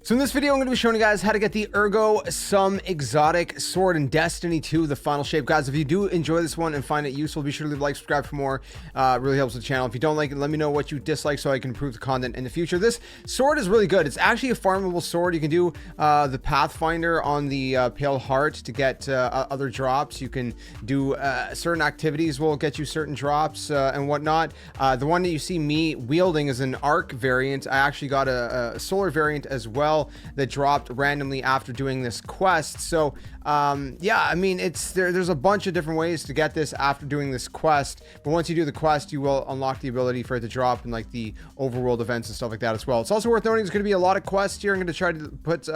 So in this video, I'm going to be showing you guys how to get the Ergo Sum exotic sword in Destiny 2, the final shape. Guys, if you do enjoy this one and find it useful, be sure to leave a like, subscribe for more. It really helps the channel. If you don't like it, let me know what you dislike so I can improve the content in the future. This sword is really good. It's actually a farmable sword. You can do the Pathfinder on the Pale Heart to get other drops. You can do certain activities will get you certain drops and whatnot. The one that you see me wielding is an arc variant. I actually got a solar variant as well that dropped randomly after doing this quest. So yeah, I mean, there's a bunch of different ways to get this after doing this quest, but once you do the quest, you will unlock the ability for it to drop in like the overworld events and stuff like that as well. It's also worth noting there's going to be a lot of quests here. I'm going to try to put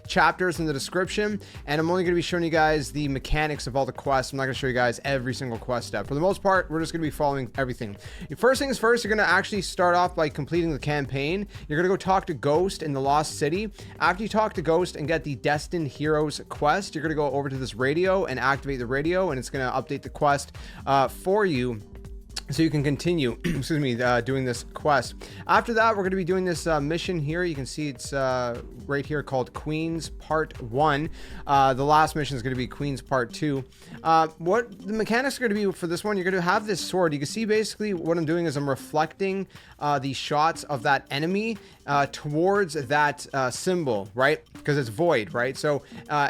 chapters in the description, and I'm only going to be showing you guys the mechanics of all the quests. I'm not going to show you guys every single quest step. For the most part, we're just going to be following everything. First things first, you're going to actually start off by completing the campaign. You're going to go talk to Ghost in the Lost City. After you talk to Ghost and get the Destined Heroes quest, you're going to go over to this radio and activate the radio, and it's going to update the quest for you, so you can continue excuse me, doing this quest. After that, we're going to be doing this mission here. You can see it's right here called Queen's Part 1. The last mission is going to be Queen's Part 2. What the mechanics are going to be for this one, you're going to have this sword. You can see basically what I'm doing is I'm reflecting the shots of that enemy towards that symbol, right? Because it's void, right? So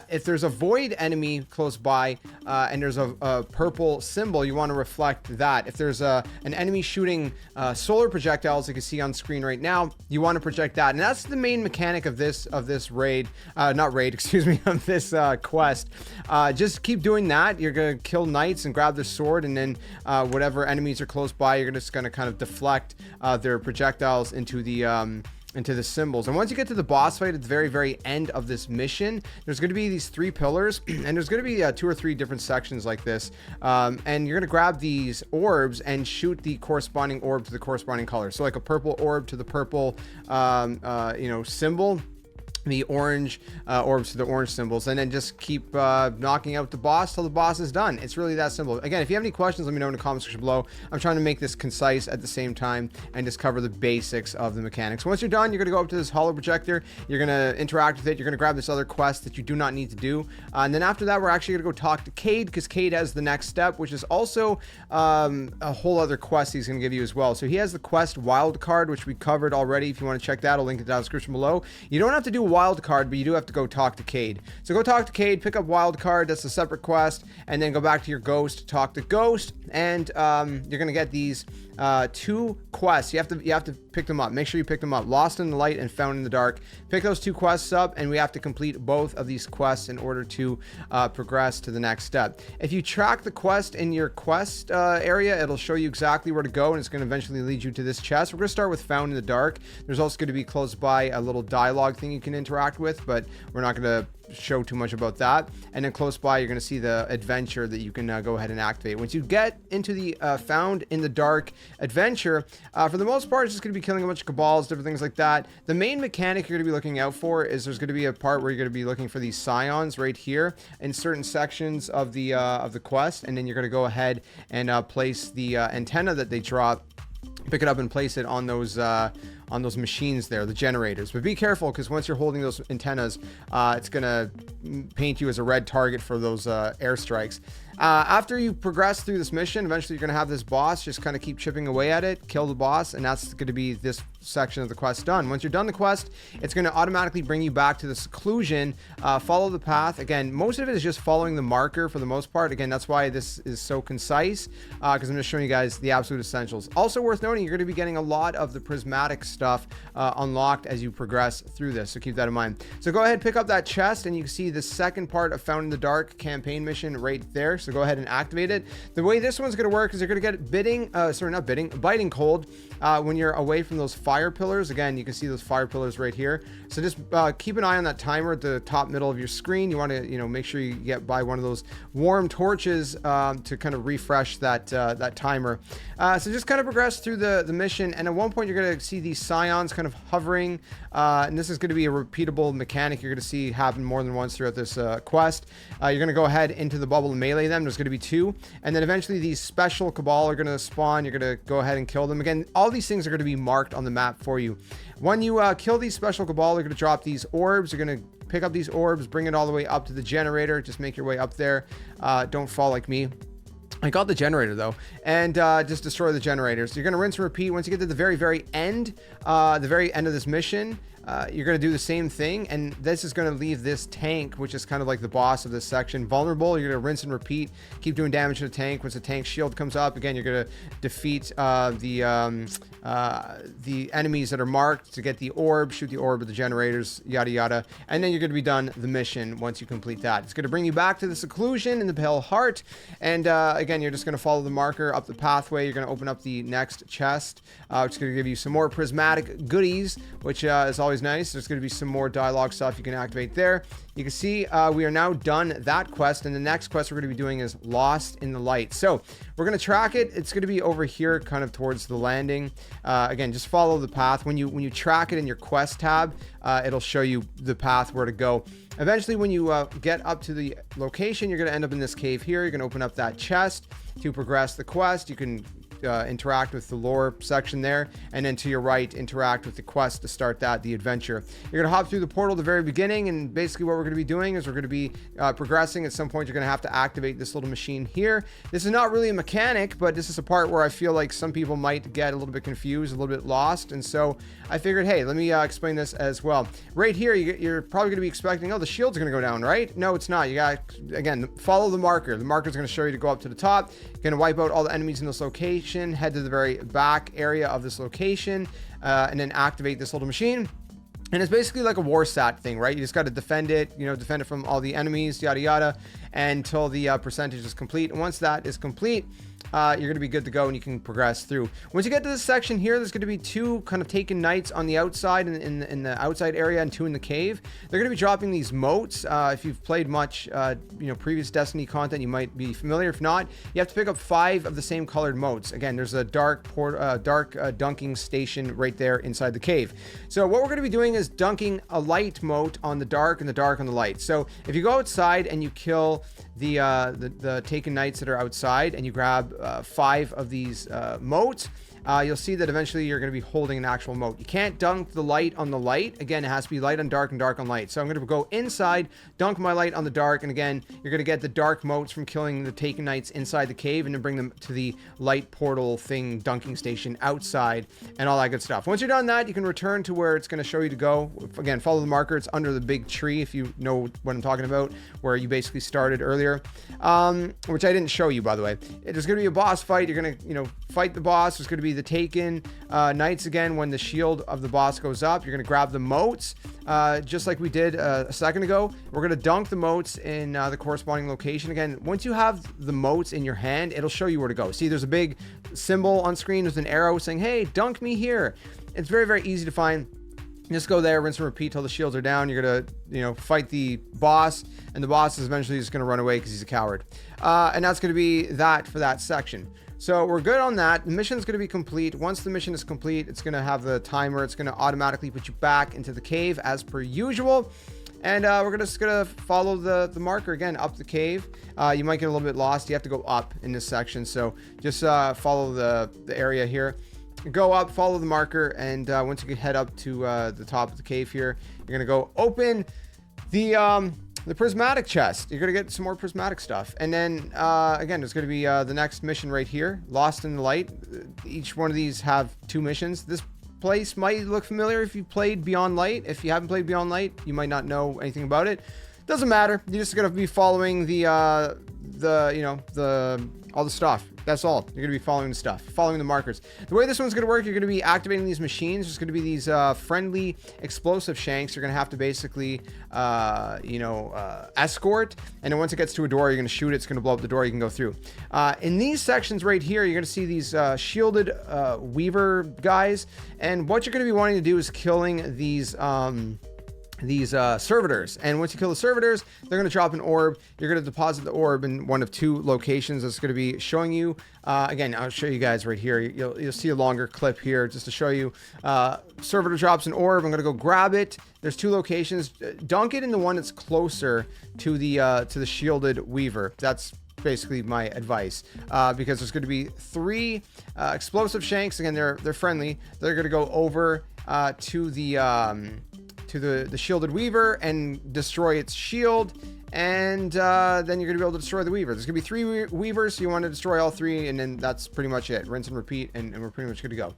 if there's a void enemy close by and there's a purple symbol, you want to reflect that. If there's an enemy shooting solar projectiles, you can see on screen right now, you want to project that. And that's the main mechanic of this raid, not raid, excuse me, of this quest. Just keep doing that. You're going to kill knights and grab the sword, and then whatever enemies are close by, you're just going to kind of deflect their projectiles into the symbols. And once you get to the boss fight at the very end of this mission, there's going to be these 3 pillars, and there's going to be 2 or 3 different sections like this, and you're going to grab these orbs and shoot the corresponding orb to the corresponding color. So like a purple orb to the purple symbol, the orange orbs to the orange symbols, and then just keep knocking out the boss till the boss is done. It's really that simple. Again, if you have any questions, let me know in the comment section below. I'm trying to make this concise at the same time and just cover the basics of the mechanics. Once you're done, you're going to go up to this hollow projector. You're going to interact with it. You're going to grab this other quest that you do not need to do. And then after that, we're actually going to go talk to Cade, because Cade has the next step, which is also a whole other quest he's going to give you as well. So he has the quest Wildcard, which we covered already. If you want to check that, I'll link it down in the description below. You don't have to do Wildcard, but you do have to go talk to Cade. So go talk to Cade, pick up Wildcard, that's a separate quest, and then go back to your Ghost, talk to Ghost, and you're gonna get these 2 quests. You have to pick them up. Make sure you pick them up. Lost in the Light and Found in the Dark. Pick those 2 quests up, and we have to complete both of these quests in order to progress to the next step. If you track the quest in your quest area, it'll show you exactly where to go, and it's going to eventually lead you to this chest. We're going to start with Found in the Dark. There's also going to be close by a little dialogue thing you can interact with, but we're not going to show too much about that. And then close by, you're going to see the adventure that you can go ahead and activate. Once you get into the Found in the Dark adventure, for the most part, it's just going to be killing a bunch of cabals, different things like that. The main mechanic you're going to be looking out for is there's going to be a part where you're going to be looking for these scions right here in certain sections of the quest, and then you're going to go ahead and place the antenna that they drop, pick it up and place it on those machines there, the generators. But be careful, because once you're holding those antennas, it's gonna paint you as a red target for those airstrikes. After you progress through this mission, eventually you're gonna have this boss. Just kind of keep chipping away at it, kill the boss, and that's going to be this section of the quest done. Once you're done the quest, it's going to automatically bring you back to the seclusion. Follow the path. Again, most of it is just following the marker for the most part. Again, that's why this is so concise, because I'm just showing you guys the absolute essentials. Also worth noting, you're going to be getting a lot of the prismatic stuff unlocked as you progress through this, so keep that in mind. So go ahead, pick up that chest, and you can see the second part of Found in the Dark campaign mission right there. So go ahead and activate it. The way this one's going to work is you're going to get biting cold when you're away from those fire pillars. Again, you can see those fire pillars right here. So just keep an eye on that timer at the top middle of your screen. You want to make sure you get by one of those warm torches to kind of refresh that timer. So just kind of progress through the mission, and at one point you're going to see these scions kind of hovering, and this is going to be a repeatable mechanic you're going to see happen more than once throughout this quest. You're going to go ahead into the bubble and melee them. There's going to be 2, and then eventually these special cabal are going to spawn. You're going to go ahead and kill them. Again, all these things are going to be marked on the map for you. When you kill these special cabal, you're going to drop these orbs. You're going to pick up these orbs, bring it all the way up to the generator. Just make your way up there. Don't fall like me. I got the generator though, and just destroy the generators. So you're going to rinse and repeat. Once you get to the very end of this mission, you're going to do the same thing, and this is going to leave this tank, which is kind of like the boss of this section, vulnerable. You're going to rinse and repeat, keep doing damage to the tank. Once the tank shield comes up, again, you're going to defeat the enemies that are marked to get the orb, shoot the orb with the generators, yada yada, and then you're going to be done the mission once you complete that. It's going to bring you back to the seclusion in the Pale Heart, and again, you're just going to follow the marker up the pathway. You're going to open up the next chest, which is going to give you some more prismatic goodies, which is always nice. There's going to be some more dialogue stuff you can activate there. You can see we are now done that quest, and the next quest we're going to be doing is Lost in the Light. So we're going to track it. It's going to be over here, kind of towards the landing. Again, just follow the path. When you track it in your quest tab, it'll show you the path where to go. Eventually, when you get up to the location, you're going to end up in this cave here. You're going to open up that chest to progress the quest. You can interact with the lore section there, and then to your right, interact with the quest to start the adventure. You're going to hop through the portal at the very beginning, and basically what we're going to be doing is we're going to be progressing. At some point, you're going to have to activate this little machine here. This is not really a mechanic, but this is a part where I feel like some people might get a little bit confused, a little bit lost, and so I figured, hey, let me explain this as well. Right here, you're probably going to be expecting, oh, the shield's going to go down, right? No, it's not. You got, again, follow the marker. The marker is going to show you to go up to the top. You're going to wipe out all the enemies in this location, head to the very back area of this location, and then activate this little machine. And it's basically like a war stat thing, right? You just got to defend it, defend it from all the enemies, yada yada, until the percentage is complete. And once that is complete, you're going to be good to go, and you can progress through. Once you get to this section here, there's going to be 2 kind of taken knights on the outside, in the outside area, and 2 in the cave. They're going to be dropping these motes. If you've played much previous Destiny content, you might be familiar. If not, you have to pick up 5 of the same colored motes. Again, there's a dark dunking station right there inside the cave. So what we're going to be doing is dunking a light mote on the dark and the dark on the light. So if you go outside and you kill the taken knights that are outside, and you grab 5 of these motes, you'll see that eventually you're going to be holding an actual mote. You can't dunk the light on the light. Again, it has to be light on dark and dark on light. So I'm going to go inside, dunk my light on the dark, and again, you're going to get the dark motes from killing the taken knights inside the cave, and then bring them to the light portal thing, dunking station outside, and all that good stuff. Once you're done that, you can return to where it's going to show you to go. Again, follow the marker. It's under the big tree, if you know what I'm talking about, where you basically started earlier, which I didn't show you, by the way. There's going to be a boss fight. You're going to, fight the boss. There's going to be the taken knights again. When the shield of the boss goes up, you're going to grab the motes, just like we did a second ago. We're going to dunk the motes in the corresponding location. Again, once you have the motes in your hand, it'll show you where to go. See, there's a big symbol on screen. There's an arrow saying, hey, dunk me here. It's very, very easy to find. Just go there, rinse and repeat till the shields are down. You're gonna, fight the boss, and the boss is eventually just gonna run away because he's a coward. And that's gonna be that for that section. So we're good on that. The mission is going to be complete. Once the mission is complete, it's going to have the timer. It's going to automatically put you back into the cave as per usual. And we're just going to follow the marker again up the cave. You might get a little bit lost. You have to go up in this section. So just follow the area here. Go up, follow the marker, and once you head up to the top of the cave here, you're going to go open the prismatic chest. You're going to get some more prismatic stuff. And then, again, there's going to be the next mission right here, Lost in the Light. Each one of these have 2 missions. This place might look familiar if you played Beyond Light. If you haven't played Beyond Light, you might not know anything about it. Doesn't matter. You're just going to be following all the stuff. That's all. You're going to be following the stuff, following the markers. The way this one's going to work, you're going to be activating these machines. There's going to be these friendly explosive shanks. You're going to have to basically, escort. And then once it gets to a door, you're going to shoot it. It's going to blow up the door. You can go through. In these sections right here, you're going to see these shielded weaver guys. And what you're going to be wanting to do is killing these servitors. And once you kill the servitors, they're going to drop an orb. You're going to deposit the orb in one of 2 locations that's going to be showing you. Again, I'll show you guys right here. You'll see a longer clip here just to show you. Servitor drops an orb. I'm going to go grab it. There's 2 locations. Dunk it in the one that's closer to the shielded weaver. That's basically my advice, because there's going to be 3 explosive shanks. Again, they're friendly. They're going to go over to the shielded weaver and destroy its shield, and then you're gonna be able to destroy the weaver. There's gonna be 3 weavers, so you want to destroy all 3, and then that's pretty much it. Rinse and repeat, and we're pretty much good to go.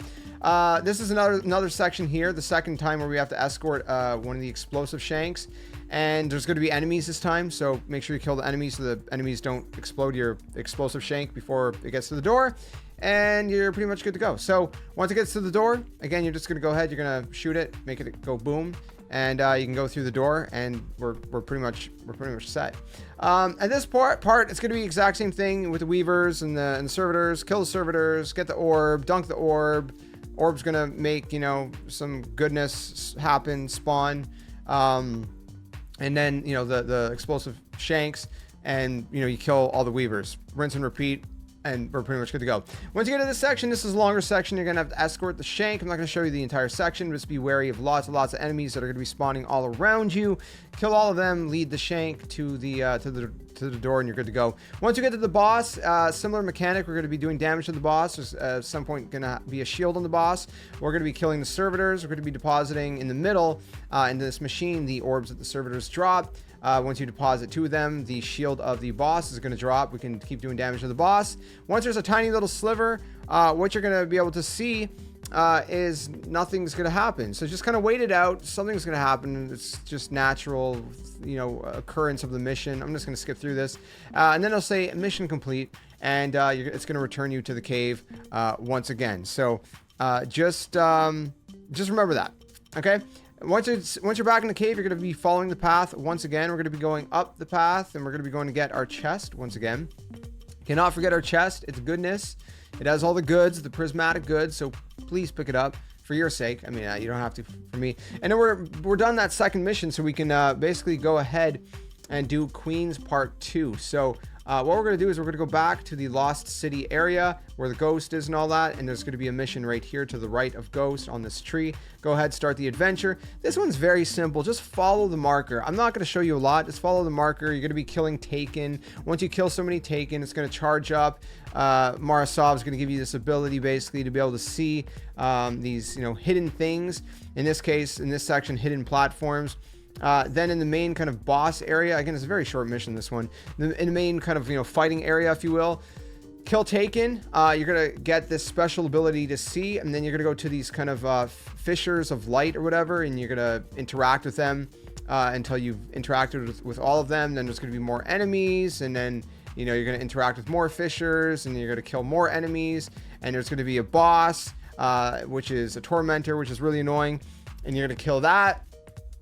This is another section here, the second time where we have to escort one of the explosive shanks, and there's going to be enemies this time, so make sure you kill the enemies so the enemies don't explode your explosive shank before it gets to the door, and you're pretty much good to go. So once it gets to the door, again, you're just going to go ahead, you're going to shoot it, make it go boom, and you can go through the door, and we're pretty much set. At this part, it's going to be the exact same thing with the weavers and the servitors. Kill the servitors, get the orb, dunk the orb. Orb's going to make, you know, some goodness happen, spawn, and then, you know, the explosive shanks, and, you know, you kill all the weavers. Rinse and repeat, and we're pretty much good to go. Once you get to this section, this is a longer section. You're gonna have to escort the shank. I'm not gonna show you the entire section. Just be wary of lots of enemies that are gonna be spawning all around you. Kill all of them. Lead the shank to the door, and you're good to go. Once you get to the boss, similar mechanic. We're gonna be doing damage to the boss. There's at some point gonna be a shield on the boss. We're gonna be killing the servitors. We're gonna be depositing in the middle into this machine the orbs that the servitors drop. Once you deposit 2 of them, the shield of the boss is going to drop. We can keep doing damage to the boss. Once there's a tiny little sliver, what you're going to be able to see is nothing's going to happen. So just kind of wait it out. Something's going to happen. It's just natural, you know, occurrence of the mission. I'm just going to skip through this. And then it'll say mission complete, and it's going to return you to the cave once again. So just remember that. Okay. Once you're back in the cave, you're going to be following the path once again. We're going to be going up the path, and we're going to be going to get our chest once again. Cannot forget our chest. It's goodness. It has all the goods, the prismatic goods, so please pick it up for your sake. I mean, you don't have to for me. And then we're done that second mission, so we can basically go ahead and do Queen's Part 2. So what we're going to do is we're going to go back to the Lost City area where the ghost is and all that, and there's going to be a mission right here to the right of ghost on this tree. Go ahead, start the adventure. This one's very simple. Just follow the marker. I'm not going to show you a lot. Just follow the marker. You're going to be killing Taken. Once you kill so many Taken, it's going to charge up. Marasov is going to give you this ability basically to be able to see these, you know, hidden things. In this case, in this section, hidden platforms. Then in the main kind of boss area, again, it's a very short mission, this one. In the main kind of, you know, fighting area, if you will, kill Taken. You're going to get this special ability to see, and then you're going to go to these kind of fissures of light or whatever, and you're going to interact with them until you've interacted with all of them. Then there's going to be more enemies, and then, you know, you're going to interact with more fissures, and you're going to kill more enemies, and there's going to be a boss, which is a tormentor, which is really annoying, and you're going to kill that.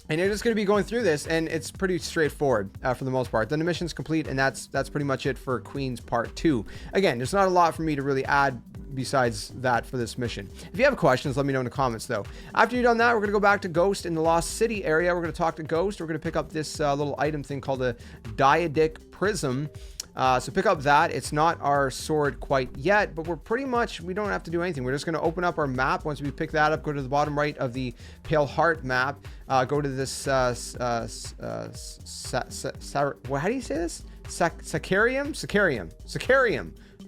And you're just going to be going through this, and it's pretty straightforward for the most part. Then the mission's complete, and that's pretty much it for Queen's Part 2. Again, there's not a lot for me to really add besides that for this mission. If you have questions, let me know in the comments, though. After you've done that, we're going to go back to Ghost in the Lost City area. We're going to talk to Ghost. We're going to pick up this little item thing called a Diadic Prism. So pick up that. It's not our sword quite yet, but we don't have to do anything. We're just going to open up our map. Once we pick that up, go to the bottom right of the Pale Heart map, go to this how do you say this? Sacarium.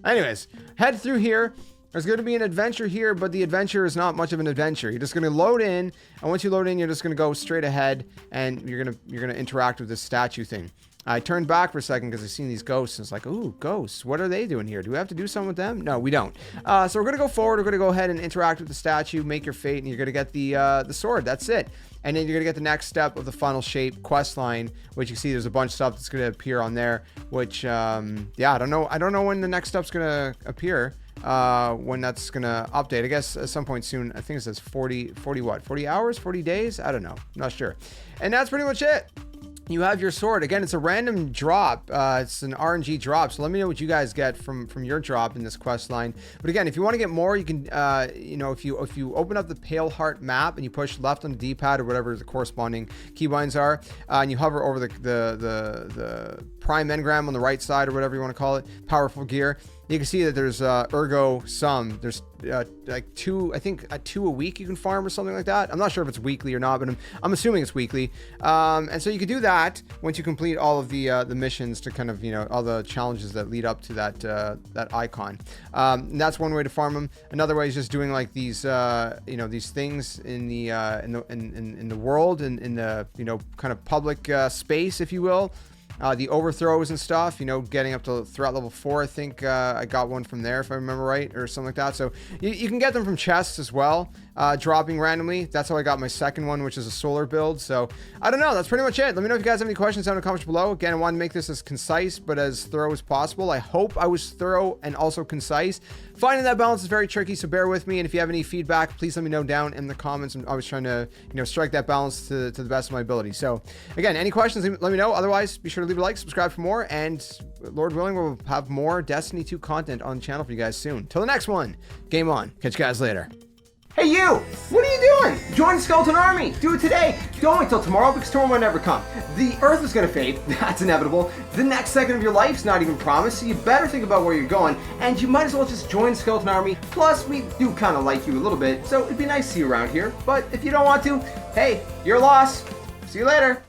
Anyways, head through here. There's going to be an adventure here, but the adventure is not much of an adventure. You're just going to load in, and once you load in, you're just going to go straight ahead, and you're going to interact with this statue thing. I turned back for a second because I seen these ghosts, and it's like, ooh, ghosts. What are they doing here? Do we have to do something with them? No, we don't. So we're going to go forward. We're going to go ahead and interact with the statue, make your fate, and you're going to get the sword. That's it. And then you're going to get the next step of the Final Shape quest line, which you see there's a bunch of stuff that's going to appear on there, which, yeah, I don't know when the next step's going to appear, when that's going to update. I guess at some point soon. I think it says 40 hours, 40 days? I don't know. I'm not sure. And that's pretty much it. You have your sword. Again, it's a random drop. It's an RNG drop. So let me know what you guys get from your drop in this quest line. But again, if you want to get more, you can, you know, if you open up the Pale Heart map and you push left on the D-pad or whatever the corresponding keybinds are, and you hover over the Prime Engram on the right side, or whatever you want to call it, powerful gear. You can see that there's Ergo Sum. There's like two a week you can farm or something like that. I'm not sure if it's weekly or not, but I'm assuming it's weekly. And so you can do that once you complete all of the missions to kind of, you know, all the challenges that lead up to that icon. And that's one way to farm them. Another way is just doing like these you know, these things in the world, in the, you know, kind of public space, if you will. The overthrows and stuff, you know, getting up to threat level 4, I think I got one from there, if I remember right, or something like that. So you can get them from chests as well, dropping randomly. That's how I got my second one, which is a solar build. So I don't know, that's pretty much it. Let me know if you guys have any questions down in the comments below. Again, I want to make this as concise but as thorough as possible. I hope I was thorough and also concise. Finding that balance is very tricky, so bear with me. And if you have any feedback, please let me know down in the comments. I'm always trying to, you know, strike that balance to the best of my ability. So again, any questions, let me know. Otherwise, be sure to leave a like, subscribe for more, and Lord willing, we'll have more Destiny 2 content on the channel for you guys soon. Till the next one, game on. Catch you guys later. Hey you! What are you doing? Join the Skeleton Army! Do it today! Don't wait till tomorrow, because tomorrow might never come. The Earth is gonna fade, that's inevitable. The next second of your life's not even promised, so you better think about where you're going, and you might as well just join the Skeleton Army. Plus, we do kinda like you a little bit, so it'd be nice to see you around here. But if you don't want to, hey, your loss. See you later.